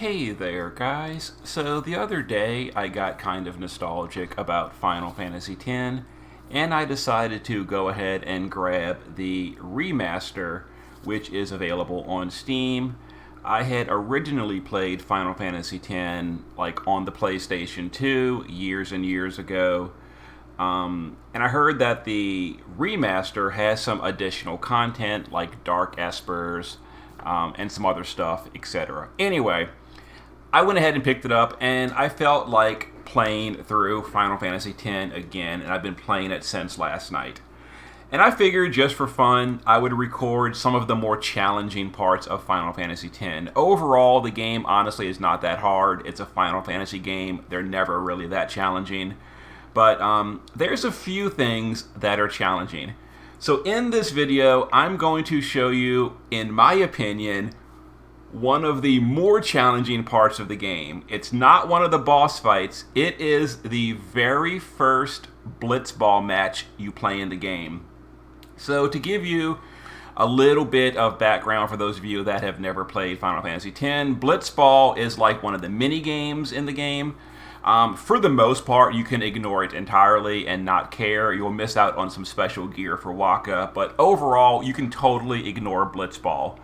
Hey there, guys. So the other day I got kind of nostalgic about Final Fantasy X, and I decided to go ahead and grab the remaster, which is available on Steam. I had originally played Final Fantasy X like on the PlayStation 2 years and years ago. And I heard that the remaster has some additional content like Dark Espers, and some other stuff, etc. Anyway, I went ahead and picked it up, and I felt like playing through Final Fantasy X again, and I've been playing it since last night. And I figured just for fun, I would record some of the more challenging parts of Final Fantasy X. Overall, the game honestly is not that hard. It's a Final Fantasy game. They're never really that challenging. But there's a few things that are challenging. So in this video, I'm going to show you, in my opinion, one of the more challenging parts of the game. It's not one of the boss fights. It is the very first Blitzball match you play in the game. So to give you a little bit of background for those of you that have never played Final Fantasy X, Blitzball is like one of the mini games in the game. For the most part, you can ignore it entirely and not care. You'll miss out on some special gear for Waka, but overall, you can totally ignore Blitzball.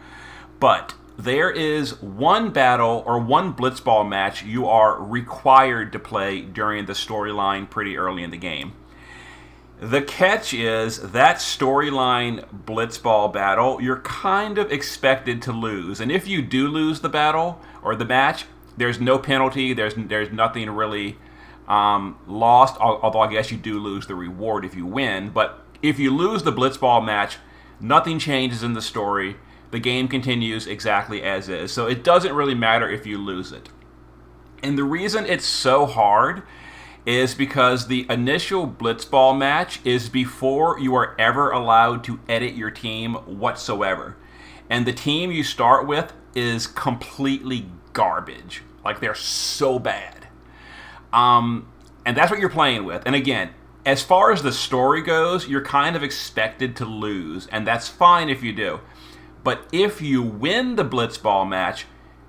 But there is one battle or one Blitzball match you are required to play during the storyline pretty early in the game. The catch is that storyline Blitzball battle, you're kind of expected to lose. And if you do lose the battle or the match, there's no penalty. There's nothing really lost, although I guess you do lose the reward if you win. But if you lose the Blitzball match, nothing changes in the story. The game continues exactly as is. So it doesn't really matter if you lose it. And the reason it's so hard is because the initial Blitzball match is before you are ever allowed to edit your team whatsoever. And the team you start with is completely garbage. Like, they're so bad. And that's what you're playing with. And again, as far as the story goes, you're kind of expected to lose. And that's fine if you do. But if you win the Blitzball match,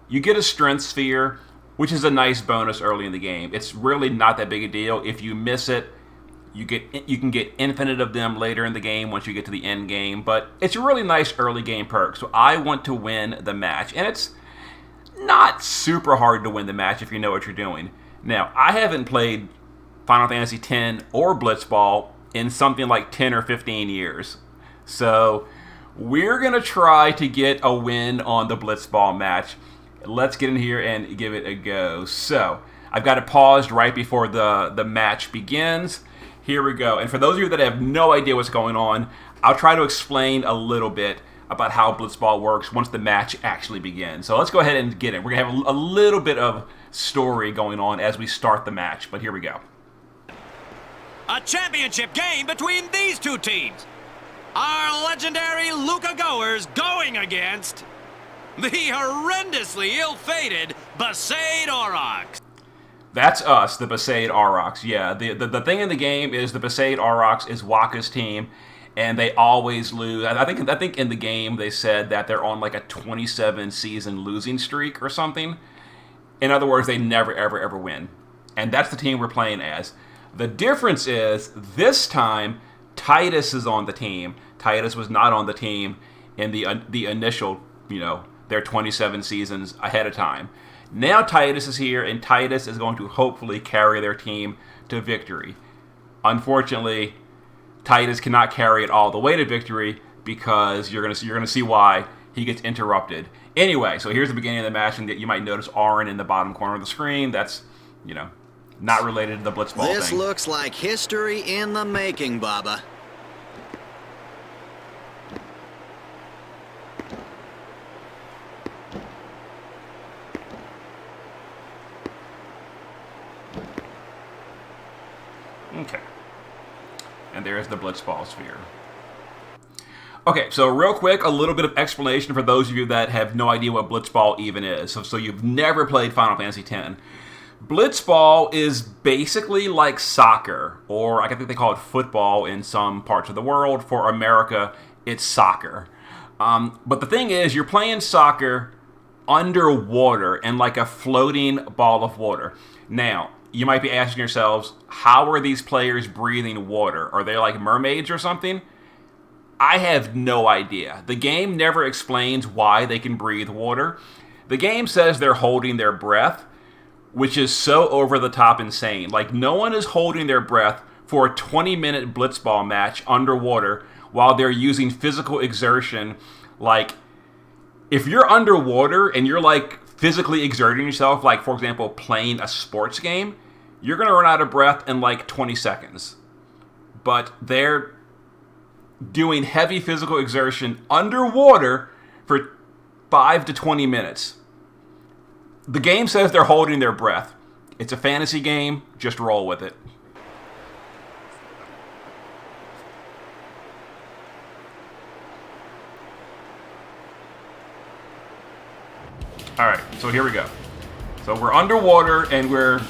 you get a strength sphere, which is a nice bonus early in the game. It's really not that big a deal. If you miss it, you can get infinite of them later in the game once you get to the end game. But it's a really nice early game perk. So I want to win the match. And it's not super hard to win the match if you know what you're doing. Now, I haven't played Final Fantasy X or Blitzball in something like 10 or 15 years. So we're going to try to get a win on the Blitzball match. Let's get in here and give it a go. So I've got it paused right before the match begins. Here we go. And for those of you that have no idea what's going on, I'll try to explain a little bit about how Blitzball works once the match actually begins. So let's go ahead and get it. We're going to have a little bit of story going on as we start the match, but here we go. A championship game between these two teams. Our legendary Luca goers going against the horrendously ill-fated Besaid Aurochs. That's us, the Besaid Aurochs. Yeah, the thing in the game is the Besaid Aurochs is Waka's team, and they always lose. I think in the game they said that they're on like a 27-season losing streak or something. In other words, they never, ever win. And that's the team we're playing as. The difference is, this time, Titus is on the team. Titus was not on the team in the initial, their 27 seasons ahead of time. Now Titus is here, and Titus is going to hopefully carry their team to victory. Unfortunately, Titus cannot carry it all the way to victory because you're gonna see why he gets interrupted. Anyway, so here's the beginning of the match, and you might notice Auron in the bottom corner of the screen. That's, not related to the Blitzball thing. This looks like history in the making, Baba. Okay. And there's the Blitzball sphere. Okay, so real quick, a little bit of explanation for those of you that have no idea what Blitzball even is. So you've never played Final Fantasy X. Blitzball is basically like soccer, or I think they call it football in some parts of the world. For America, it's soccer. But the thing is, you're playing soccer underwater and like a floating ball of water. Now, you might be asking yourselves, how are these players breathing water? Are they like mermaids or something? I have no idea. The game never explains why they can breathe water. The game says they're holding their breath, which is so over the top insane. Like, no one is holding their breath for a 20-minute blitzball match underwater while they're using physical exertion. Like, if you're underwater and you're like physically exerting yourself, like for example playing a sports game, you're going to run out of breath in like 20 seconds. But they're doing heavy physical exertion underwater for 5 to 20 minutes. The game says they're holding their breath. It's a fantasy game. Just roll with it. All right, so here we go. So we're underwater and we're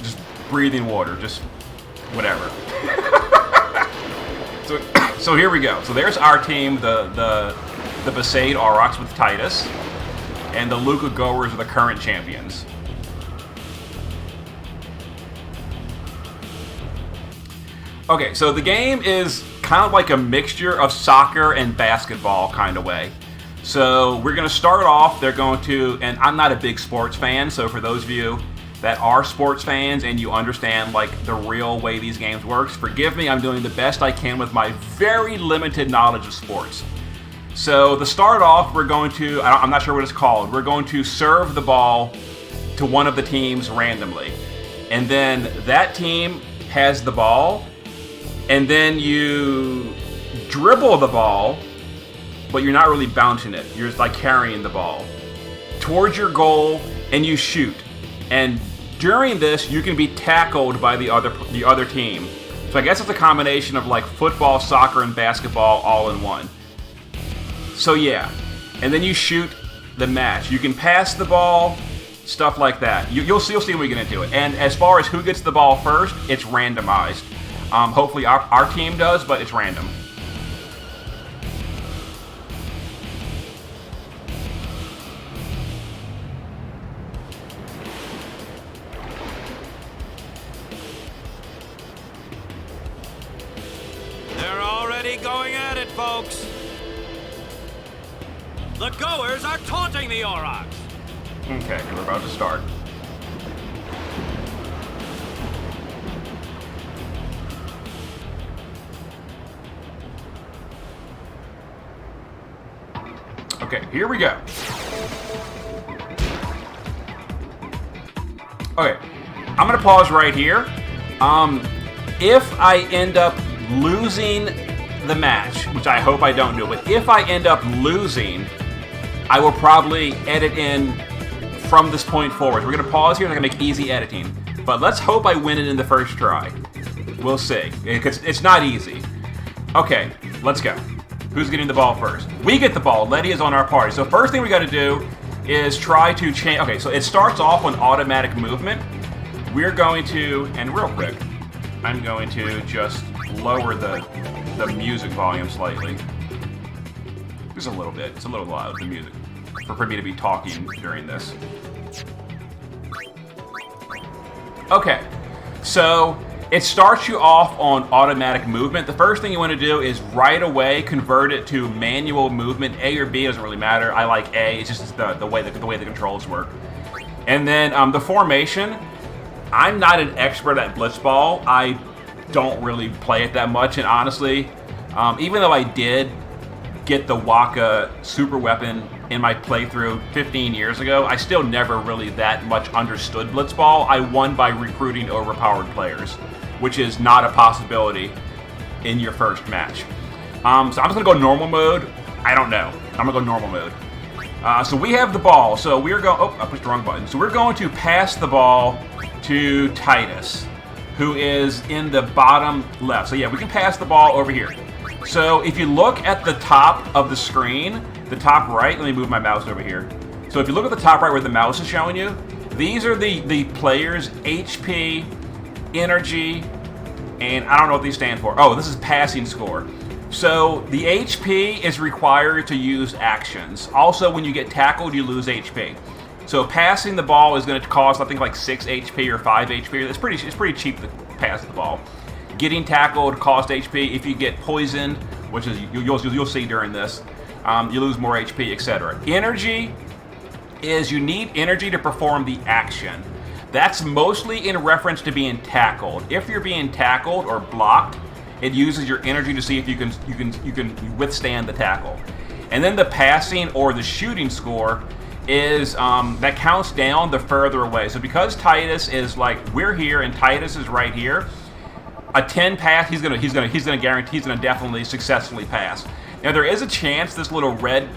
just breathing water, just whatever. So here we go. So there's our team, the Besaid Aurochs with Titus, and the Luca Goers are the current champions. Okay, so the game is kind of like a mixture of soccer and basketball kind of way. So we're going to start off, they're going to, and I'm not a big sports fan, so for those of you that are sports fans and you understand like the real way these games works, forgive me, I'm doing the best I can with my very limited knowledge of sports. So to start off, we're going to, I'm not sure what it's called, we're going to serve the ball to one of the teams randomly. And then that team has the ball, and then you dribble the ball, but you're not really bouncing it. You're just like carrying the ball towards your goal, and you shoot. And during this, you can be tackled by the other team. So I guess it's a combination of like football, soccer, and basketball all in one. So yeah, and then you shoot the match. You can pass the ball, stuff like that. You'll see when we get into it. And as far as who gets the ball first, it's randomized. Hopefully our team does, but it's random. They're already going at it, folks. The Goers are taunting the Aurochs. Okay, we're about to start. Okay, here we go. Okay, I'm gonna pause right here. If I end up losing the match, which I hope I don't do, but if I end up losing, I will probably edit in from this point forward. We're gonna pause here so I can make easy editing. But let's hope I win it in the first try. We'll see, because it's not easy. Okay, let's go. Who's getting the ball first? We get the ball. Letty is on our party. So first thing we got to do is try to change. Okay, so it starts off on automatic movement. We're going to, and real quick, I'm going to just lower the music volume slightly. Just a little bit. It's a little loud, the music, for me to be talking during this. Okay, so it starts you off on automatic movement. The first thing you want to do is right away convert it to manual movement. A or B doesn't really matter. I like A. It's just the way the controls work. And then the formation. I'm not an expert at Blitzball. I don't really play it that much, and honestly, even though I did get the Waka super weapon in my playthrough 15 years ago, I still never really that much understood Blitzball. I won by recruiting overpowered players, which is not a possibility in your first match. So I'm just gonna go normal mode. I don't know. I'm gonna go normal mode. So we have the ball. So we're going. Oh, I pushed the wrong button. So we're going to pass the ball to Titus, who is in the bottom left. So yeah, we can pass the ball over here. So if you look at the top of the screen, the top right, let me move my mouse over here. So if you look at the top right where the mouse is showing you, these are the players' HP, energy, and I don't know what these stand for. Oh, this is passing score. So the HP is required to use actions. Also, when you get tackled, you lose HP. So passing the ball is going to cost, I think, like 6 HP or 5 HP. It's pretty cheap to pass the ball. Getting tackled costs HP. If you get poisoned, which is you'll see during this, you lose more HP, etc. Energy is you need energy to perform the action. That's mostly in reference to being tackled. If you're being tackled or blocked, it uses your energy to see if you can withstand the tackle. And then the passing or the shooting score is that counts down the further away. So because Titus is like we're here and Titus is right here, a 10 pass he's gonna guarantee he's gonna definitely successfully pass. Now there is a chance this little red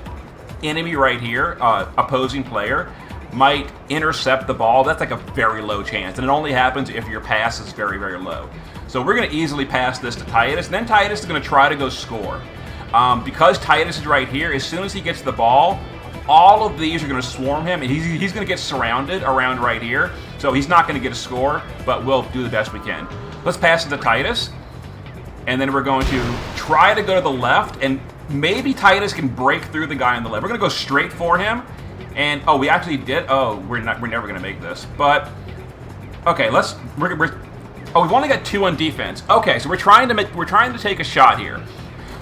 enemy right here, opposing player, might intercept the ball. That's like a very low chance, and it only happens if your pass is very, very low. So we're going to easily pass this to Titus, and then Titus is going to try to go score. Because Titus is right here, as soon as he gets the ball, all of these are going to swarm him, and he's going to get surrounded around right here, so he's not going to get a score, but we'll do the best we can. Let's pass it to Titus, and then we're going to try to go to the left, and maybe Titus can break through the guy on the left. We're going to go straight for him. And we actually did. Oh, we're never gonna make this. But okay, we've only got 2 on defense. Okay, so we're trying to take a shot here.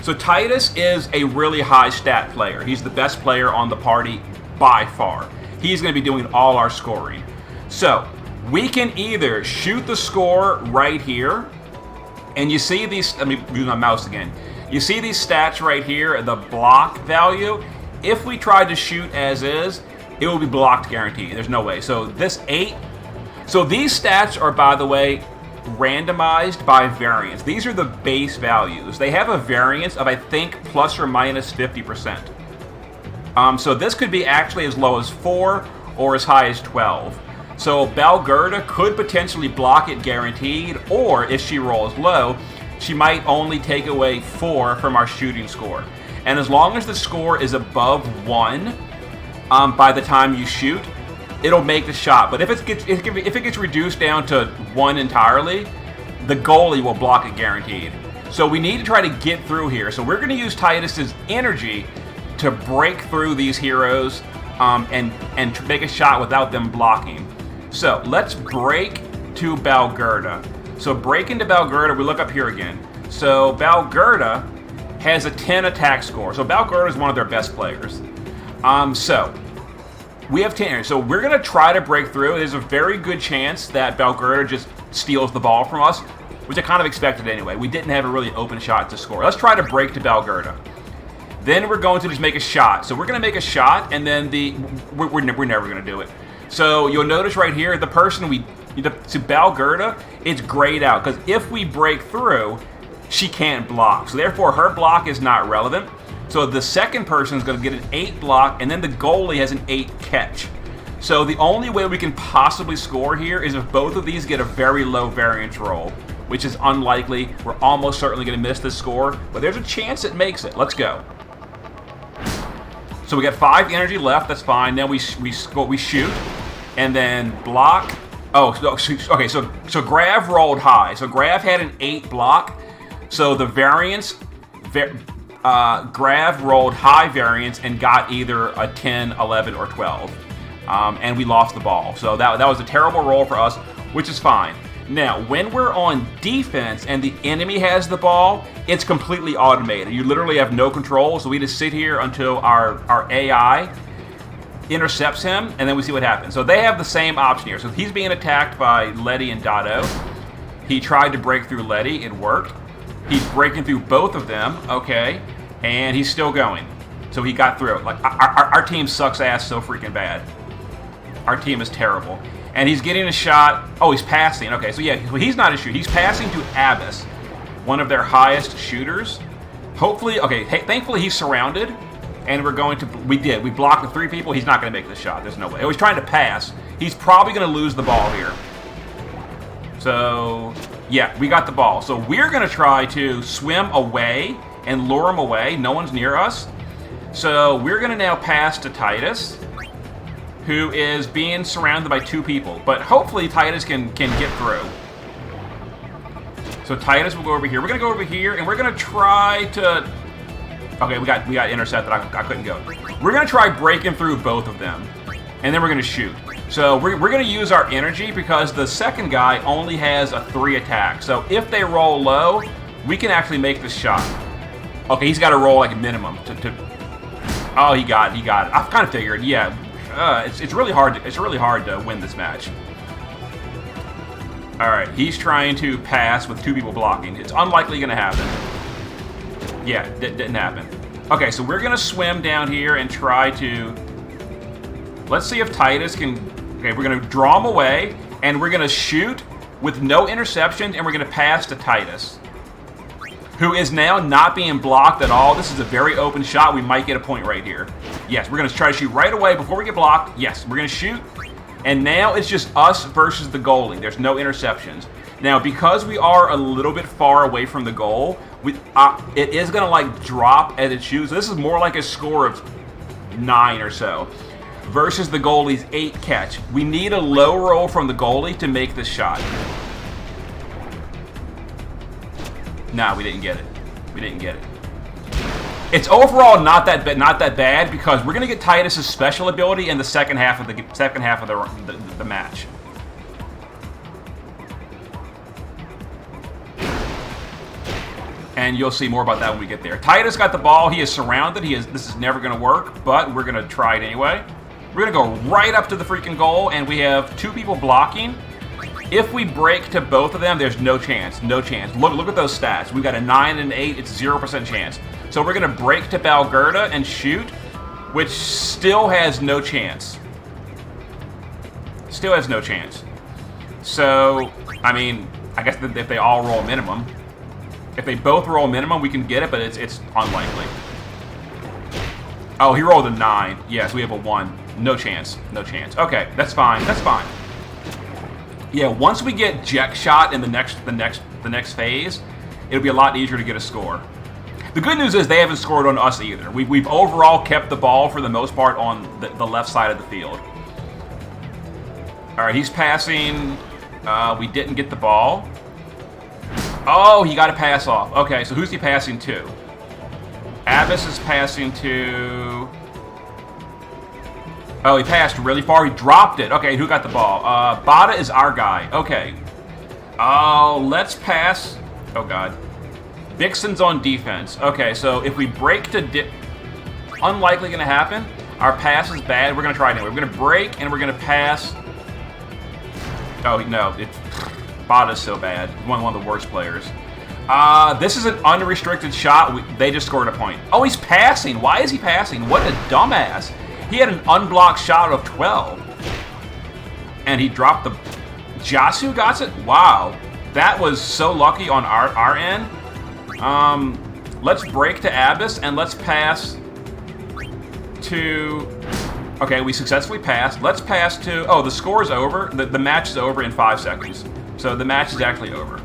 So Titus is a really high stat player. He's the best player on the party by far. He's gonna be doing all our scoring. So we can either shoot the score right here, and you see these. Let me use my mouse again. You see these stats right here, the block value. If we tried to shoot as is, it will be blocked guaranteed. There's no way. So this 8. So these stats are, by the way, randomized by variance. These are the base values. They have a variance of, I think, plus or minus 50%. So this could be actually as low as 4 or as high as 12. So Balgerda could potentially block it guaranteed, or if she rolls low, she might only take away 4 from our shooting score. And as long as the score is above 1 by the time you shoot, it'll make the shot. But if it gets reduced down to 1 entirely, the goalie will block it guaranteed. So we need to try to get through here. So we're going to use Titus's energy to break through these heroes and make a shot without them blocking. So let's break to Balgerda. So break into Balgerda. We look up here again. So Balgerda has a 10 attack score. So Balgerda is one of their best players. So we have 10. So we're going to try to break through. There's a very good chance that Balgerda just steals the ball from us, which I kind of expected anyway. We didn't have a really open shot to score. Let's try to break to Balgerda. Then we're going to just make a shot. So we're going to make a shot, and then we're never going to do it. So you'll notice right here, the person to Balgerda, it's grayed out, because if we break through, she can't block. So therefore, her block is not relevant. So the second person is going to get an 8 block, and then the goalie has an 8 catch. So the only way we can possibly score here is if both of these get a very low variance roll, which is unlikely. We're almost certainly going to miss this score, but there's a chance it makes it. Let's go. So we got 5 energy left. That's fine. Now we shoot, and then block. Oh, okay. So Grav rolled high. So Grav had an 8 block. So the variance, Grav rolled high variance and got either a 10, 11, or 12. And we lost the ball. So that was a terrible roll for us, which is fine. Now, when we're on defense and the enemy has the ball, it's completely automated. You literally have no control, so we just sit here until our AI intercepts him, and then we see what happens. So they have the same option here. So he's being attacked by Letty and Dado. He tried to break through Letty. It worked. He's breaking through both of them, okay, and he's still going. So he got through it. Like, our team sucks ass so freaking bad. Our team is terrible. And he's getting a shot. Oh, he's passing. Okay, so yeah, he's not a shooter. He's passing to Abyss, one of their highest shooters. Hopefully, okay, thankfully he's surrounded, and we're going to, we blocked the 3 people. He's not going to make the shot. There's no way. Oh, he's trying to pass. He's probably going to lose the ball here. So, yeah, we got the ball. So we're going to try to swim away and lure him away. No one's near us. So we're going to now pass to Titus, who is being surrounded by 2 people. But hopefully Titus can get through. So Titus will go over here. We're gonna go over here, and we're gonna try to. Okay, we got intercepted. I couldn't go. We're gonna try breaking through both of them, and then we're gonna shoot. So we're gonna use our energy because the second guy only has a 3 attack. So if they roll low, we can actually make this shot. Okay, he's got to roll like a minimum to. Oh, he got it. I kind of figured. Yeah, it's really hard. It's really hard to win this match. All right, he's trying to pass with 2 people blocking. It's unlikely going to happen. Yeah, didn't happen. Okay, so we're going to swim down here and try to... Let's see if Titus can... Okay, we're going to draw him away, and we're going to shoot with no interceptions, and we're going to pass to Titus, who is now not being blocked at all. This is a very open shot. We might get a point right here. Yes, we're going to try to shoot right away before we get blocked. Yes, we're going to shoot. And now it's just us versus the goalie. There's no interceptions. Now, because we are a little bit far away from the goal, it is going to like drop as it shoots. This is more like a score of 9 or so versus the goalie's 8 catch. We need a low roll from the goalie to make this shot. Nah, we didn't get it. We didn't get it. It's overall not that bad because we're gonna get Titus's special ability in the second half of the match. And you'll see more about that when we get there. Titus got the ball. He is surrounded. This is never gonna work, but we're gonna try it anyway. We're gonna go right up to the freaking goal, and we have 2 people blocking. If we break to both of them, there's no chance. No chance. Look at those stats. We've got a 9 and an 8. It's 0% chance. So we're going to break to Balgerda and shoot, which still has no chance. Still has no chance. So, I mean, I guess if they all roll minimum. If they both roll minimum, we can get it, but it's unlikely. Oh, he rolled a 9. Yes, we have a 1. No chance. No chance. Okay, that's fine. That's fine. Yeah, once we get Jet Shot in the next phase, it'll be a lot easier to get a score. The good news is they haven't scored on us either. We've overall kept the ball for the most part on the left side of the field. All right, he's passing. We didn't get the ball. Oh, he got a pass off. Okay, so who's he passing to? Abbas is passing to... Oh, he passed really far. He dropped it. Okay, who got the ball? Bada is our guy. Okay. Oh, let's pass. Oh, God. Dixon's on defense. Okay, so if we break to... Unlikely going to happen. Our pass is bad. We're going to try it anyway. We're going to break, and we're going to pass... Oh, no. Bada's so bad. One of the worst players. This is an unrestricted shot. They just scored a point. Oh, he's passing. Why is he passing? What a dumbass. He had an unblocked shot of 12. And he dropped the... Jasu got it? Wow. That was so lucky on our end. Let's break to Abyss, and let's pass to... Okay, we successfully passed. Let's pass to... Oh, the score's over. The match is over in 5 seconds. So the match is actually over.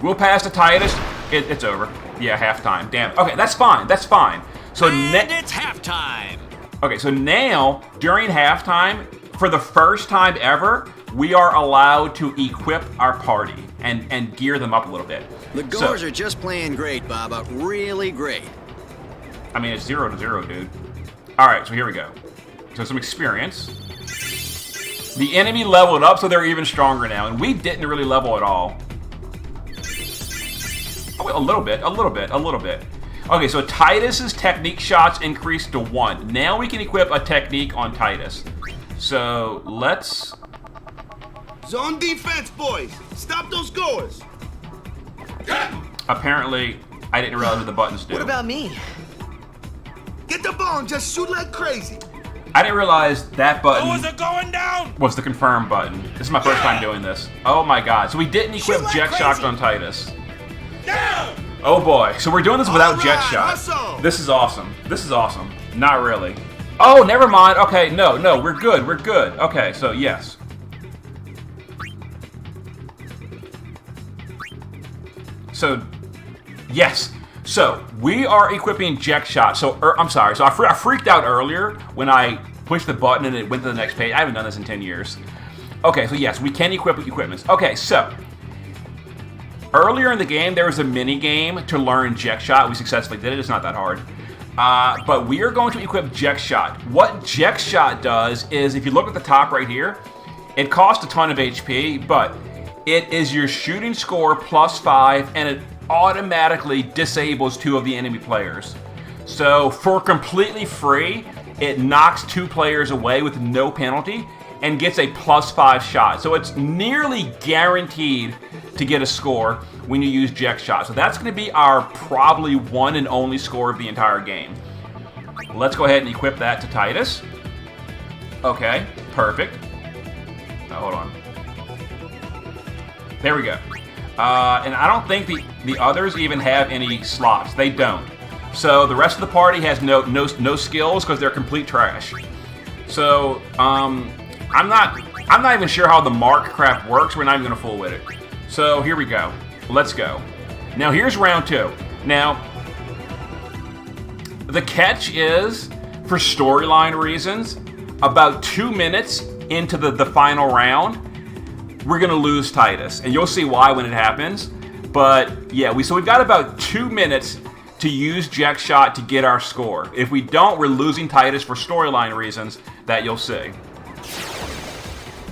We'll pass to Titus. It's over. Yeah, halftime. Damn it. Okay, that's fine. That's fine. So and it's halftime. Okay, so now, during halftime, for the first time ever, we are allowed to equip our party and gear them up a little bit. The Goers are just playing great, Baba. Really great. I mean, it's 0-0, dude. All right, so here we go. So some experience. The enemy leveled up, so they're even stronger now, and we didn't really level at all. Oh, a little bit. Okay, so Titus's technique shots increased to 1. Now we can equip a technique on Titus. So let's... Zone defense, boys! Stop those Goers! Apparently, I didn't realize what the buttons do. What about me? Get the ball and just shoot like crazy! I didn't realize that button How is it going down? was the confirm button. This is my first time doing this. Oh my god. So we didn't equip Shoot like Jet crazy. Shock on Titus. Down! Oh boy. So we're doing this without All Jet right, Shot. hustle. This is awesome. This is awesome. Not really. Oh, never mind. Okay, no, we're good. We're good. Okay, so yes. So, yes. So, we are equipping Jet Shot. So, I'm sorry. So, I freaked out earlier when I pushed the button and it went to the next page. I haven't done this in 10 years. Okay, so yes, we can equip equipments. Okay, so, Earlier in the game, there was a mini game to learn Jet Shot. We successfully did it. It's not that hard. But we are going to equip Jet Shot. What Jet Shot does is, if you look at the top right here, it costs a ton of HP, but it is your shooting score +5, and it automatically disables 2 of the enemy players. So for completely free, it knocks 2 players away with no penalty and gets a +5 shot. So it's nearly guaranteed to get a score when you use Jet Shot. So that's going to be our probably one and only score of the entire game. Let's go ahead and equip that to Titus. Okay, perfect. Oh, hold on. There we go. And I don't think the others even have any slots. They don't. So the rest of the party has no skills because they're complete trash. So I'm not even sure how the mark crap works. We're not even gonna fool with it. So here we go. Let's go. Now here's round 2. Now the catch is, for storyline reasons, about 2 minutes into the final round, we're gonna lose Titus, and you'll see why when it happens. But yeah, we've got about 2 minutes to use Jet Shot to get our score. If we don't, we're losing Titus for storyline reasons that you'll see.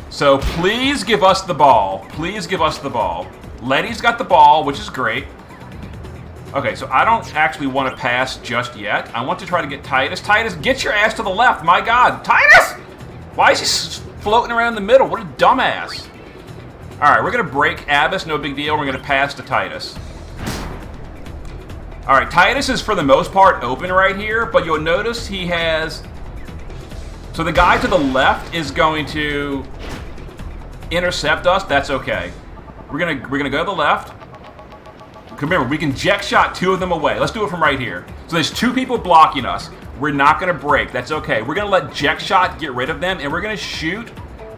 So please give us the ball. Please give us the ball. Letty's got the ball, which is great. Okay, so I don't actually want to pass just yet. I want to try to get Titus. Titus, get your ass to the left. My God. Titus! Why is he floating around in the middle? What a dumbass. All right, we're going to break Abyss. No big deal. We're going to pass to Titus. All right, Titus is for the most part open right here, but you'll notice he has... So the guy to the left is going to intercept us. That's okay. We're gonna go to the left. Remember, we can Jet Shot 2 of them away. Let's do it from right here. So there's 2 people blocking us. We're not gonna break. That's okay. We're gonna let Jet Shot get rid of them, and we're gonna shoot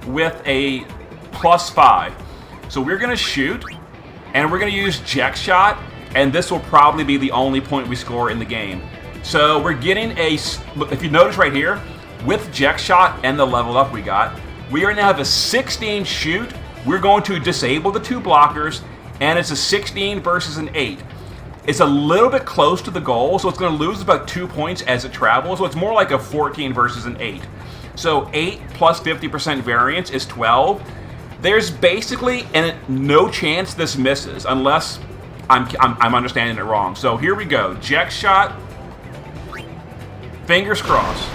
with a +5. So we're gonna shoot, and we're gonna use Jet Shot, and this will probably be the only point we score in the game. So we're getting a... If you notice right here, with Jet Shot and the level up we got, we are now have a 16 shoot. We're going to disable the 2 blockers, and it's a 16 versus an 8. It's a little bit close to the goal, so it's going to lose about 2 points as it travels, so it's more like a 14 versus an 8. So 8 plus 50% variance is 12. There's basically no chance this misses, unless I'm understanding it wrong. So here we go. Jet Shot. Fingers crossed.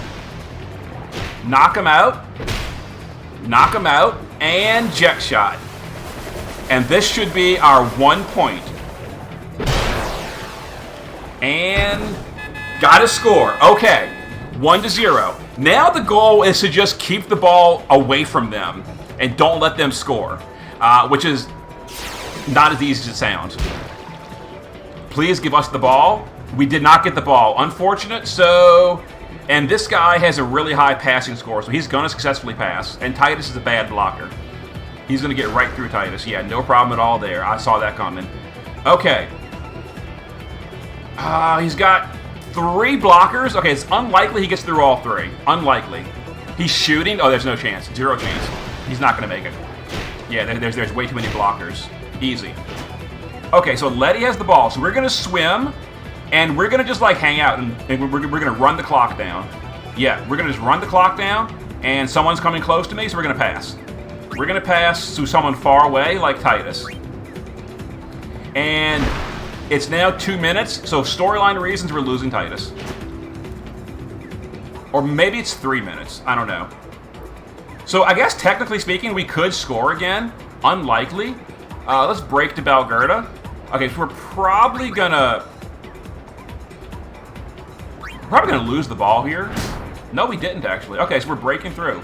Knock him out. Knock him out. And Jet Shot. And this should be our 1 point. And got a score. Okay. 1-0. Now the goal is to just keep the ball away from them and don't let them score, which is not as easy as it sounds. Please give us the ball. We did not get the ball. Unfortunate. So, and this guy has a really high passing score, so he's going to successfully pass. And Titus is a bad blocker. He's going to get right through Titus. Yeah, no problem at all there. I saw that coming. Okay. He's got 3 blockers. Okay, it's unlikely he gets through all 3. Unlikely. He's shooting. Oh, there's no chance. 0 chance. He's not going to make it. Yeah, there's way too many blockers. Easy. Okay, so Letty has the ball. So we're going to swim, and we're going to just, like, hang out, and we're going to run the clock down. Yeah, we're going to just run the clock down, and someone's coming close to me, so we're going to pass. We're going to pass to someone far away, like Titus. And it's now 2 minutes, so storyline reasons we're losing Titus. Or maybe it's 3 minutes. I don't know. So I guess technically speaking, we could score again. Unlikely. Let's break to Balgerda. Okay, so we're probably gonna lose the ball here. No, we didn't actually. Okay, so we're breaking through.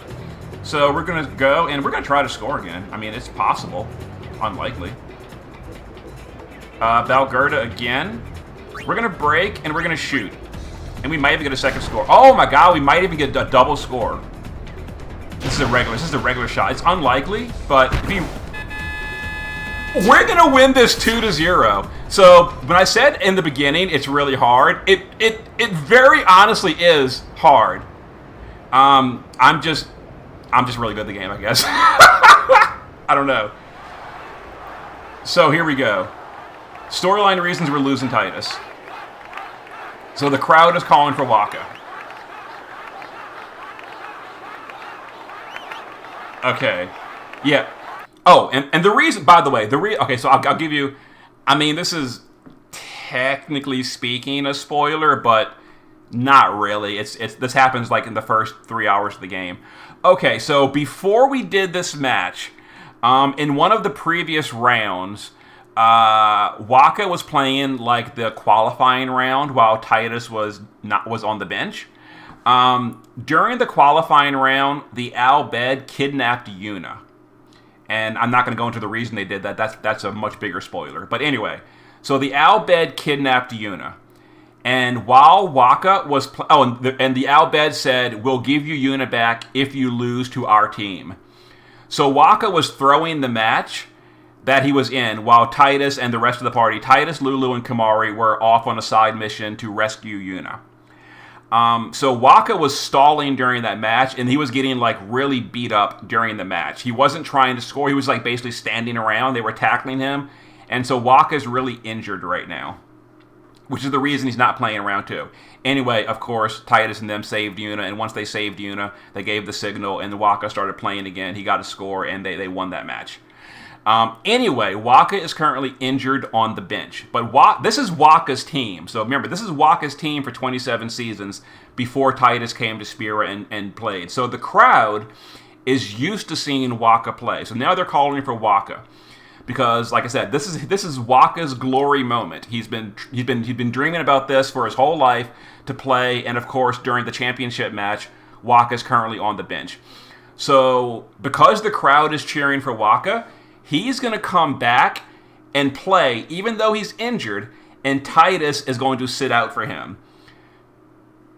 So we're gonna go and we're gonna try to score again. I mean, it's possible. Unlikely. Balgerda again. We're gonna break and we're gonna shoot. And we might even get a second score. Oh my god, we might even get a double score. This is a regular shot. It's unlikely, but if you... We're gonna win this 2-0. So when I said in the beginning it's really hard, it very honestly is hard. I'm just really good at the game, I guess. I don't know. So here we go. Storyline reasons we're losing Titus. So the crowd is calling for Waka. Okay. Yeah. Oh, and the reason, by the way, okay, so I'll give you, I mean, this is technically speaking a spoiler, but not really. This happens like in the first 3 hours of the game. Okay, so before we did this match, in one of the previous rounds, Waka was playing like the qualifying round while Titus was on the bench. During the qualifying round, the Al Bhed kidnapped Yuna. And I'm not going to go into the reason they did that. That's a much bigger spoiler. But anyway, so the Al Bhed kidnapped Yuna. And while Waka was... and the Al Bhed said, we'll give you Yuna back if you lose to our team. So Waka was throwing the match that he was in while Titus and the rest of the party, Titus, Lulu, and Kamari, were off on a side mission to rescue Yuna. So Waka was stalling during that match, and he was getting like really beat up during the match. He wasn't trying to score. He was like basically standing around. They were tackling him. And so Waka's really injured right now, which is the reason he's not playing round 2. Anyway, of course, Titus and them saved Yuna, and once they saved Yuna, they gave the signal, and Waka started playing again. He got a score, and they won that match. Anyway, Waka is currently injured on the bench. But this is Waka's team. So remember, this is Waka's team for 27 seasons before Titus came to Spira and played. So the crowd is used to seeing Waka play. So now they're calling for Waka. Because, like I said, this is Waka's glory moment. He's been dreaming about this for his whole life to play, and of course, during the championship match, Waka's currently on the bench. So, because the crowd is cheering for Waka, he's going to come back and play, even though he's injured, and Titus is going to sit out for him.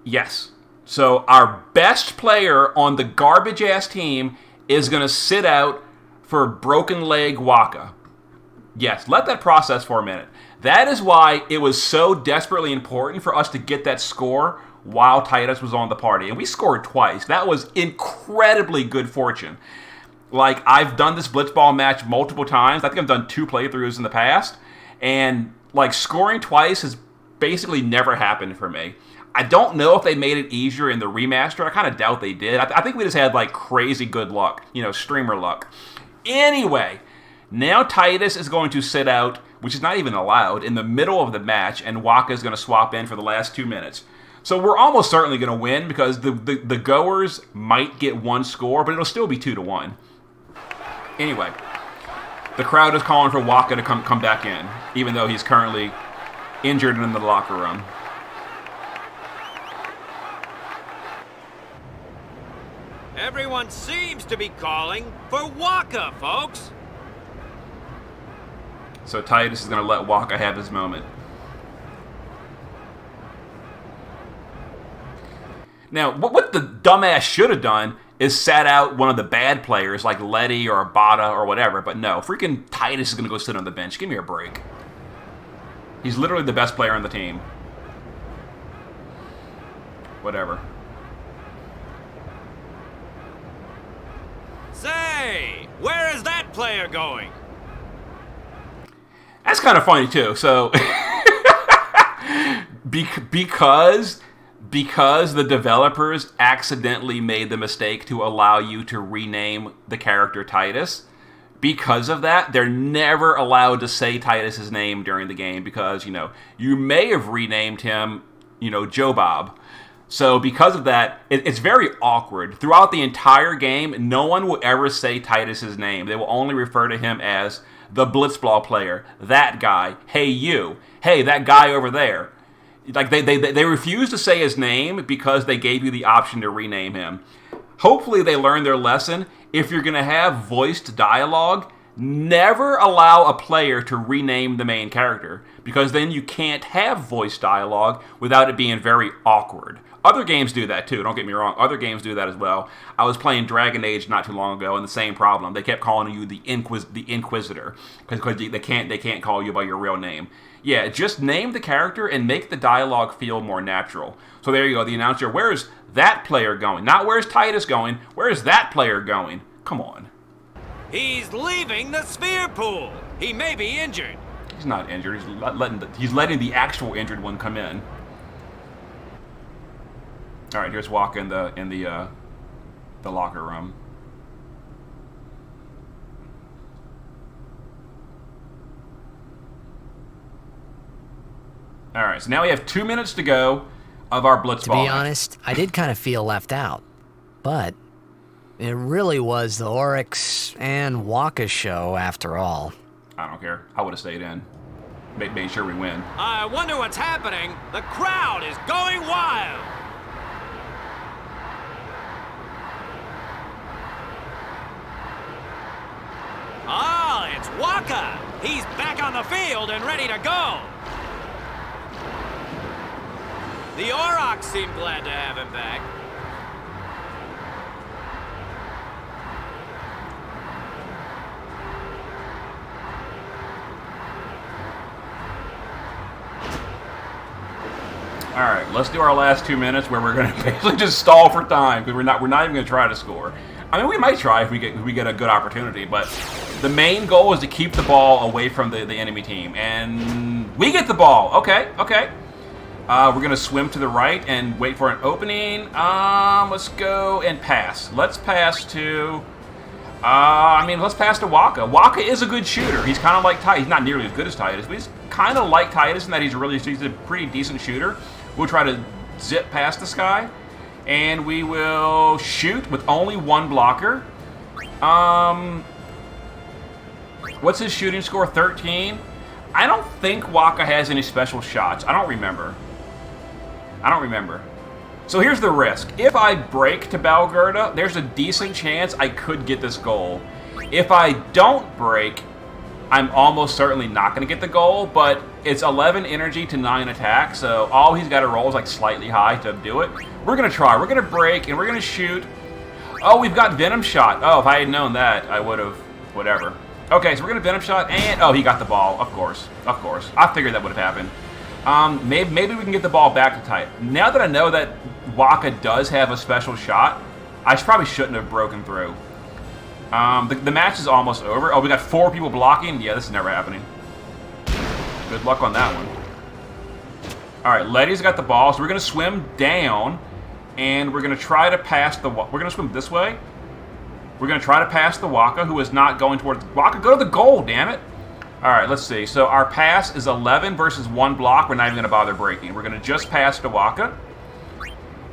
Yes. So, our best player on the garbage-ass team is going to sit out for broken leg Waka. Yes, let that process for a minute. That is why it was so desperately important for us to get that score while Titus was on the party. And we scored twice. That was incredibly good fortune. Like, I've done this Blitzball match multiple times. I think I've done 2 playthroughs in the past. And, like, scoring twice has basically never happened for me. I don't know if they made it easier in the remaster. I kind of doubt they did. I think we just had, like, crazy good luck. You know, streamer luck. Anyway, now Titus is going to sit out, which is not even allowed, in the middle of the match, and Waka is going to swap in for the last 2 minutes. So we're almost certainly going to win because the goers might get 1 score, but it'll still be 2-1. Anyway, the crowd is calling for Waka to come back in, even though he's currently injured and in the locker room. Everyone seems to be calling for Waka, folks. So Titus is going to let Waka have his moment. Now, what the dumbass should have done is sat out one of the bad players like Letty or Abada or whatever. But no, freaking Titus is going to go sit on the bench. Give me a break. He's literally the best player on the team. Whatever. Say, where is that player going? That's kind of funny too. So, because the developers accidentally made the mistake to allow you to rename the character Titus, because of that, they're never allowed to say Titus's name during the game because, you know, you may have renamed him, you know, Joe Bob. So because of that, it's very awkward. Throughout the entire game, no one will ever say Titus's name. They will only refer to him as the Blitzball player, that guy, hey you, hey that guy over there. Like they refuse to say his name because they gave you the option to rename him. Hopefully they learn their lesson. If you're going to have voiced dialogue, never allow a player to rename the main character, because then you can't have voice dialogue without it being very awkward. Other games do that too, don't get me wrong. Other games do that as well. I was playing Dragon Age not too long ago, and the same problem. They kept calling you the Inquisitor, because they can't call you by your real name. Yeah, just name the character and make the dialogue feel more natural. So there you go, the announcer, where's that player going? Not where's Titus going, where's that player going? Come on. He's leaving the sphere pool. He may be injured. He's not injured. He's letting the actual injured one come in. All right, here's Walker in the locker room. All right, so now we have 2 minutes to go of our Blitzball. To be honest, I did kind of feel left out, but it really was the Oryx and Waka show after all. I don't care. I would have stayed in. Made sure we win. I wonder what's happening. The crowd is going wild. Ah, it's Waka. He's back on the field and ready to go. The Aurochs seem glad to have him back. All right, let's do our last 2 minutes where we're going to basically just stall for time because we're not even going to try to score. I mean, we might try if we get a good opportunity, but the main goal is to keep the ball away from the enemy team, and we get the ball. Okay. We're going to swim to the right and wait for an opening. Let's go and pass. Let's pass to... let's pass to Waka. Waka is a good shooter. He's kind of like Titus. He's not nearly as good as Titus, but he's kind of like Titus in that he's a pretty decent shooter. We'll try to zip past this guy, and we will shoot with only one blocker. What's his shooting score? 13? I don't think Waka has any special shots. I don't remember. So here's the risk. If I break to Balgerda, there's a decent chance I could get this goal. If I don't break, I'm almost certainly not going to get the goal, but it's 11 energy to 9 attack, so all he's got to roll is like slightly high to do it. We're going to try. We're going to break, and we're going to shoot. Oh, we've got Venom Shot. Oh, if I had known that, I would have... whatever. Okay, so we're going to Venom Shot, and... oh, he got the ball. Of course. I figured that would have happened. Maybe we can get the ball back to tight. Now that I know that Waka does have a special shot, I probably shouldn't have broken through. The match is almost over. Oh, we got 4 people blocking. Yeah, this is never happening. Good luck on that one. All right, Letty's got the ball, so we're going to swim down, and we're going to try to pass the... we're going to swim this way. We're going to try to pass the Waka, who is not going towards... Waka, go to the goal, damn it. All right, let's see. So our pass is 11 versus 1 block. We're not even going to bother breaking. We're going to just pass to Waka.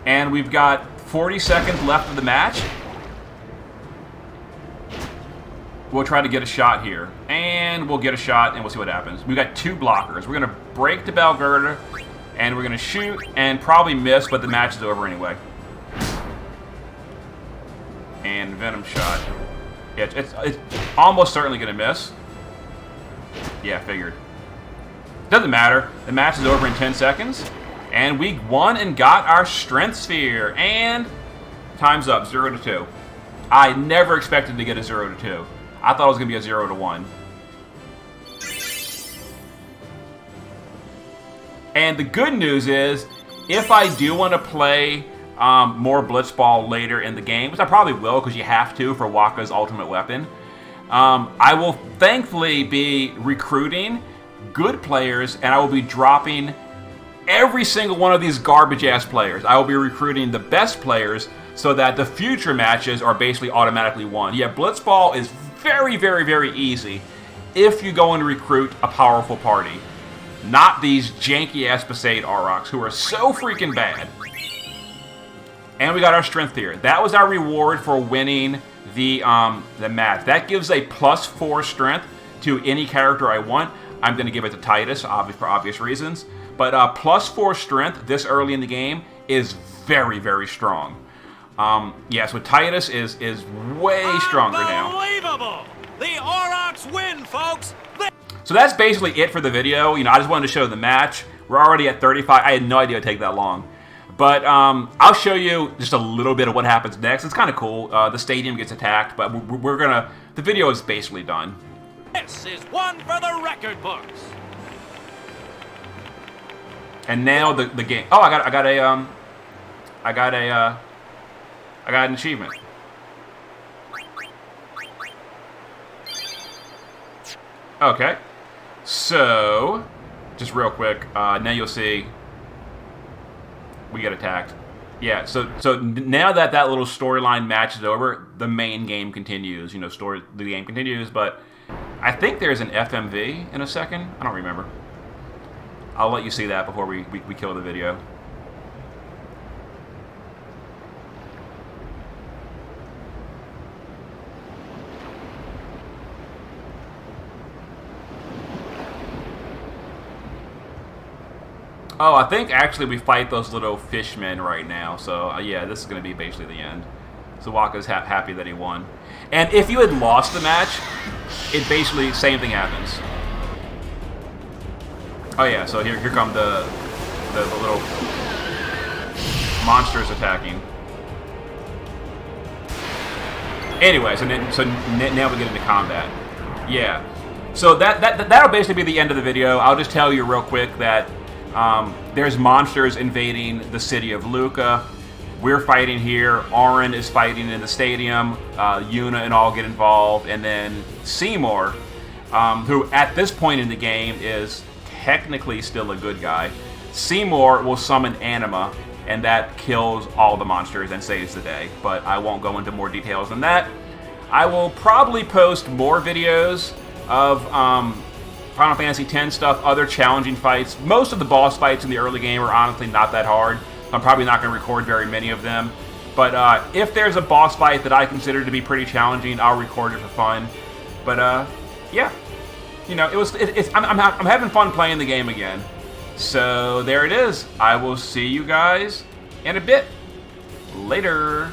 And we've got 40 seconds left of the match. We'll try to get a shot here. And we'll get a shot, and we'll see what happens. We've got 2 blockers. We're going to break to Balgerda, and we're going to shoot and probably miss, but the match is over anyway. And Venom Shot. Yeah, it's almost certainly going to miss. Yeah, figured. Doesn't matter. The match is over in 10 seconds. And we won and got our Strength Sphere. And time's up, 0 to 2. I never expected to get a 0 to 2. I thought it was going to be a 0 to 1. And the good news is, if I do want to play more Blitzball later in the game, which I probably will because you have to for Waka's ultimate weapon, I will thankfully be recruiting good players, and I will be dropping every single one of these garbage-ass players. I will be recruiting the best players so that the future matches are basically automatically won. Yeah, Blitzball is very, very, very easy if you go and recruit a powerful party. Not these janky-ass Besaid Aurochs who are so freaking bad. And we got our Strength Tier. That was our reward for winning the match. That gives a +4 strength to any character I want. I'm going to give it to Titus, for obvious reasons. But +4 strength this early in the game is very, very strong. Yeah, so Titus is way stronger now. Unbelievable! The Aurochs win, folks! So that's basically it for the video. I just wanted to show the match. We're already at 35. I had no idea it would take that long. But I'll show you just a little bit of what happens next. It's kind of cool. The stadium gets attacked, but we're gonna... the video is basically done. This is one for the record books. And now the game... oh, I got an achievement. Okay. So, just real quick, now you'll see we get attacked. Yeah, so now that little storyline match is over, the main game continues. You know, the game continues, but I think there's an FMV in a second. I don't remember. I'll let you see that before we kill the video. Oh, I think actually we fight those little fishmen right now. So, yeah, this is going to be basically the end. So Waka's happy that he won. And if you had lost the match, it basically, same thing happens. Oh, yeah, so here come the little monsters attacking. Anyways, so now we get into combat. Yeah. So that'll basically be the end of the video. I'll just tell you real quick that there's monsters invading the city of Luca. We're fighting here. Auron is fighting in the stadium. Yuna and all get involved. And then Seymour, who at this point in the game is technically still a good guy. Seymour will summon Anima, and that kills all the monsters and saves the day. But I won't go into more details than that. I will probably post more videos of Final Fantasy X stuff, other challenging fights. Most of the boss fights in the early game are honestly not that hard. I'm probably not going to record very many of them. But if there's a boss fight that I consider to be pretty challenging, I'll record it for fun. But yeah, you know, I'm having fun playing the game again. So there it is. I will see you guys in a bit. Later.